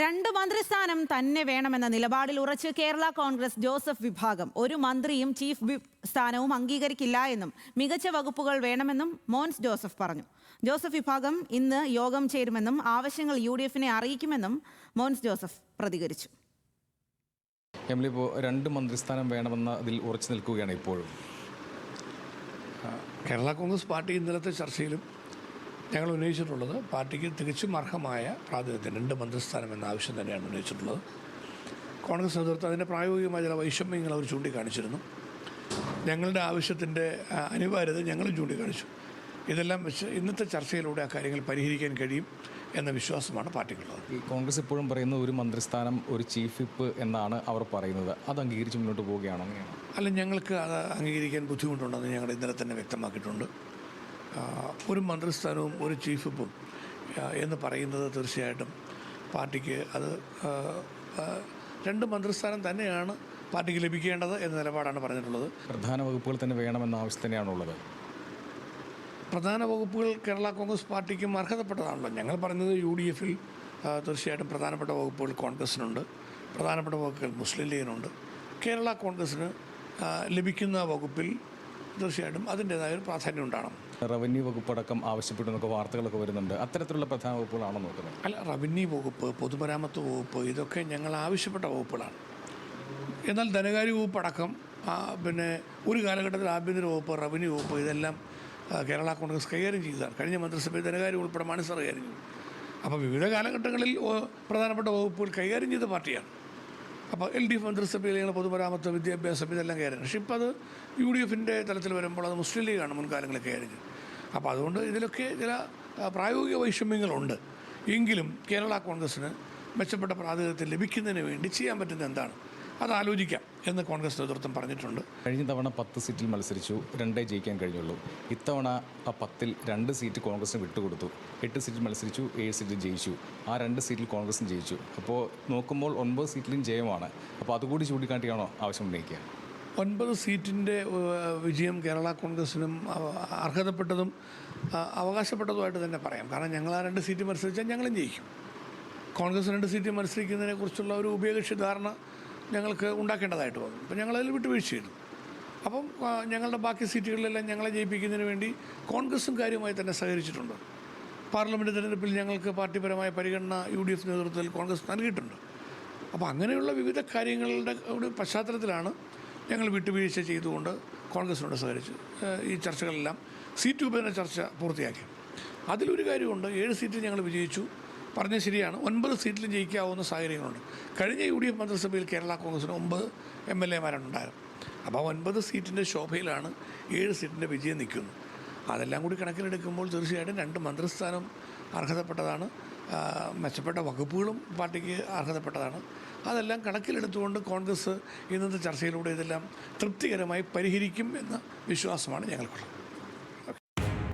രണ്ട് മന്ത്രിസ്ഥാനം തന്നെ വേണമെന്ന നിലപാടിൽ ഉറച്ച് കേരള കോൺഗ്രസ് ജോസഫ് വിഭാഗം. ഒരു മന്ത്രിയും ചീഫ് വിപ്പ് സ്ഥാനവും അംഗീകരിക്കില്ല എന്നും മികച്ച വകുപ്പുകൾ വേണമെന്നും മോൻസ് ജോസഫ് പറഞ്ഞു. ജോസഫ് വിഭാഗം ഇന്ന് യോഗം ചേരുമെന്നും ആവശ്യങ്ങൾ UDF-നെ അറിയിക്കുമെന്നും മോൻസ് ജോസഫ് പ്രതികരിച്ചു. ഇപ്പോൾ രണ്ട് മന്ത്രിസ്ഥാനം വേണമെന്നതിൽ ഉറച്ചു നിൽക്കുകയാണ് ഇപ്പോഴും. കേരള കോൺഗ്രസ് പാർട്ടി ഇന്നലത്തെ ചർച്ചയിലും ഞങ്ങൾ ഉന്നയിച്ചിട്ടുള്ളത് പാർട്ടിക്ക് തികച്ചും അർഹമായ പ്രാതിനിധ്യം, രണ്ട് മന്ത്രിസ്ഥാനം എന്ന ആവശ്യം തന്നെയാണ് ഉന്നയിച്ചിട്ടുള്ളത്. കോൺഗ്രസ് നേതൃത്വം അതിൻ്റെ പ്രായോഗികമായ ചില വൈഷമ്യങ്ങൾ അവർ ചൂണ്ടിക്കാണിച്ചിരുന്നു. ഞങ്ങളുടെ ആവശ്യത്തിൻ്റെ അനിവാര്യത ഞങ്ങളും ചൂണ്ടിക്കാണിച്ചു. ഇതെല്ലാം വെച്ച് ഇന്നത്തെ ചർച്ചയിലൂടെ ആ കാര്യങ്ങൾ പരിഹരിക്കാൻ കഴിയും എന്ന വിശ്വാസമാണ് പാർട്ടിക്കുള്ളത്. ഈ കോൺഗ്രസ് ഇപ്പോഴും പറയുന്ന ഒരു മന്ത്രിസ്ഥാനം, ഒരു ചീഫ് വിപ്പ് എന്നാണ് അവർ പറയുന്നത്. അത് അംഗീകരിച്ച് മുന്നോട്ട് പോവുകയാണ്, അങ്ങനെയാണ്? അല്ല, ഞങ്ങൾക്ക് അത് അംഗീകരിക്കാൻ ബുദ്ധിമുട്ടുണ്ടെന്ന് ഞങ്ങൾ ഇന്നലെ തന്നെ വ്യക്തമാക്കിയിട്ടുണ്ട്. ഒരു മന്ത്രിസ്ഥാനവും ഒരു ചീഫ് വിപ്പും എന്ന് പറയുന്നത് തീർച്ചയായിട്ടും പാർട്ടിക്ക് അത് രണ്ട് മന്ത്രിസ്ഥാനം തന്നെയാണ് പാർട്ടിക്ക് ലഭിക്കേണ്ടത് എന്ന നിലപാടാണ് പറഞ്ഞിട്ടുള്ളത്. പ്രധാന വകുപ്പുകൾ തന്നെ വേണമെന്ന ആവശ്യം തന്നെയാണുള്ളത്. പ്രധാന വകുപ്പുകൾ കേരള കോൺഗ്രസ് പാർട്ടിക്കും അർഹതപ്പെട്ടതാണല്ലോ. ഞങ്ങൾ പറഞ്ഞത് UDF-ൽ തീർച്ചയായിട്ടും പ്രധാനപ്പെട്ട വകുപ്പുകൾ കോൺഗ്രസിനുണ്ട്, പ്രധാനപ്പെട്ട വകുപ്പുകൾ മുസ്ലിം ലീഗിനുണ്ട്. കേരള കോൺഗ്രസിന് ലഭിക്കുന്ന വകുപ്പിൽ തീർച്ചയായിട്ടും അതിൻ്റേതായ ഒരു പ്രാധാന്യം ഉണ്ടാകണം. റവന്യൂ വകുപ്പ് അടക്കം ആവശ്യപ്പെട്ടു എന്നൊക്കെ വാർത്തകളൊക്കെ വരുന്നുണ്ട്. അത്തരത്തിലുള്ള പ്രധാന വകുപ്പുകളാണോ നോക്കുന്നത്? അല്ല, റവന്യൂ വകുപ്പ്, പൊതുമരാമത്ത് വകുപ്പ്, ഇതൊക്കെ ഞങ്ങൾ ആവശ്യപ്പെട്ട വകുപ്പുകളാണ്. എന്നാൽ ധനകാര്യ വകുപ്പ് അടക്കം പിന്നെ ഒരു കാലഘട്ടത്തിൽ ആഭ്യന്തര വകുപ്പ്, റവന്യൂ വകുപ്പ് ഇതെല്ലാം കേരള കോൺഗ്രസ് കൈകാര്യം ചെയ്തതാണ്. കഴിഞ്ഞ മന്ത്രിസഭയിൽ ധനകാര്യം ഉൾപ്പെടെ മാനസർ കൈകാര്യം ചെയ്തു. അപ്പോൾ വിവിധ കാലഘട്ടങ്ങളിൽ പ്രധാനപ്പെട്ട വകുപ്പുകൾ കൈകാര്യം ചെയ്ത പാർട്ടിയാണ്. അപ്പോൾ LDF മന്ത്രിസഭയിൽ ഞങ്ങൾ പൊതുമരാമത്ത്, വിദ്യാഭ്യാസം ഇതെല്ലാം കൈകാര്യം. പക്ഷേ ഇപ്പോൾ അത് UDF-ൻ്റെ തലത്തിൽ വരുമ്പോൾ അത് മുസ്ലിം ലീഗാണ് മുൻകാലങ്ങളിൽ കൈകാര്യം ചെയ്തത്. അപ്പോൾ അതുകൊണ്ട് ഇതിലൊക്കെ ചില പ്രായോഗിക വൈഷമ്യങ്ങളുണ്ട്. എങ്കിലും കേരള കോൺഗ്രസ്സിന് മെച്ചപ്പെട്ട പ്രാതിനിധ്യം ലഭിക്കുന്നതിന് വേണ്ടി ചെയ്യാൻ പറ്റുന്ന എന്താണ് അത് ആലോചിക്കാം എന്ന് കോൺഗ്രസ് നേതൃത്വം പറഞ്ഞിട്ടുണ്ട്. കഴിഞ്ഞ തവണ 10 സീറ്റിൽ മത്സരിച്ചു, 2 ജയിക്കാൻ കഴിഞ്ഞുള്ളൂ. ഇത്തവണ ആ 10-ൽ 2 സീറ്റ് കോൺഗ്രസിന് വിട്ടുകൊടുത്തു. 8 സീറ്റിൽ മത്സരിച്ചു, 7 സീറ്റിൽ ജയിച്ചു. ആ 2 സീറ്റിൽ കോൺഗ്രസും ജയിച്ചു. അപ്പോൾ നോക്കുമ്പോൾ 9 സീറ്റിലും ജയമാണ്. അപ്പോൾ അതുകൂടി ചൂണ്ടിക്കാട്ടിയാണോ ആവശ്യം ഉന്നയിക്കുക? 9 സീറ്റിൻ്റെ വിജയം കേരള കോൺഗ്രസിനും അർഹതപ്പെട്ടതും അവകാശപ്പെട്ടതുമായിട്ട് തന്നെ പറയാം. കാരണം ഞങ്ങൾ ആ 2 സീറ്റ് മത്സരിച്ചാൽ ഞങ്ങളും ജയിക്കും. കോൺഗ്രസ് 2 സീറ്റ് മത്സരിക്കുന്നതിനെക്കുറിച്ചുള്ള ഒരു ഉഭയകക്ഷി ധാരണ ഞങ്ങൾക്ക് ഉണ്ടാക്കേണ്ടതായിട്ട് വന്നു. അപ്പോൾ ഞങ്ങളതിൽ വിട്ടുവീഴ്ച ചെയ്തു. അപ്പം ഞങ്ങളുടെ ബാക്കി സീറ്റുകളിലെല്ലാം ഞങ്ങളെ ജയിപ്പിക്കുന്നതിന് വേണ്ടി കോൺഗ്രസും കാര്യമായി തന്നെ സഹകരിച്ചിട്ടുണ്ട്. പാർലമെൻറ്റ് തിരഞ്ഞെടുപ്പിൽ ഞങ്ങൾക്ക് പാർട്ടിപരമായ പരിഗണന UDF നേതൃത്വത്തിൽ കോൺഗ്രസ് നൽകിയിട്ടുണ്ട്. അപ്പോൾ അങ്ങനെയുള്ള വിവിധ കാര്യങ്ങളുടെ ഒരു പശ്ചാത്തലത്തിലാണ് ഞങ്ങൾ വിട്ടുവീഴ്ച ചെയ്തുകൊണ്ട് കോൺഗ്രസിനോട് സഹകരിച്ച് ഈ ചർച്ചകളെല്ലാം സീറ്റ് വിഭജന ചർച്ച പൂർത്തിയാക്കി. അതിലൊരു കാര്യമുണ്ട്, 7 സീറ്റിൽ ഞങ്ങൾ വിജയിച്ചു. പറഞ്ഞത് ശരിയാണ്, 9 സീറ്റിലും ജയിക്കാവുന്ന സാഹചര്യങ്ങളുണ്ട്. കഴിഞ്ഞ UDF മന്ത്രിസഭയിൽ കേരള കോൺഗ്രസിന് 9 MLA-മാരാണ് ഉണ്ടായത്. അപ്പോൾ 9 സീറ്റിൻ്റെ ശോഭയിലാണ് 7 സീറ്റിൻ്റെ വിജയം നിൽക്കുന്നത്. അതെല്ലാം കൂടി കണക്കിലെടുക്കുമ്പോൾ തീർച്ചയായിട്ടും 2 മന്ത്രിസ്ഥാനം അർഹതപ്പെട്ടതാണ്. മെച്ചപ്പെട്ട വകുപ്പുകളും പാർട്ടിക്ക് അർഹതപ്പെട്ടതാണ്. അതെല്ലാം കണക്കിലെടുത്തുകൊണ്ട് കോൺഗ്രസ് ഇന്നത്തെ ചർച്ചയിലൂടെ ഇതെല്ലാം തൃപ്തികരമായി പരിഹരിക്കും എന്ന വിശ്വാസമാണ് ഞങ്ങൾക്കുള്ളത്.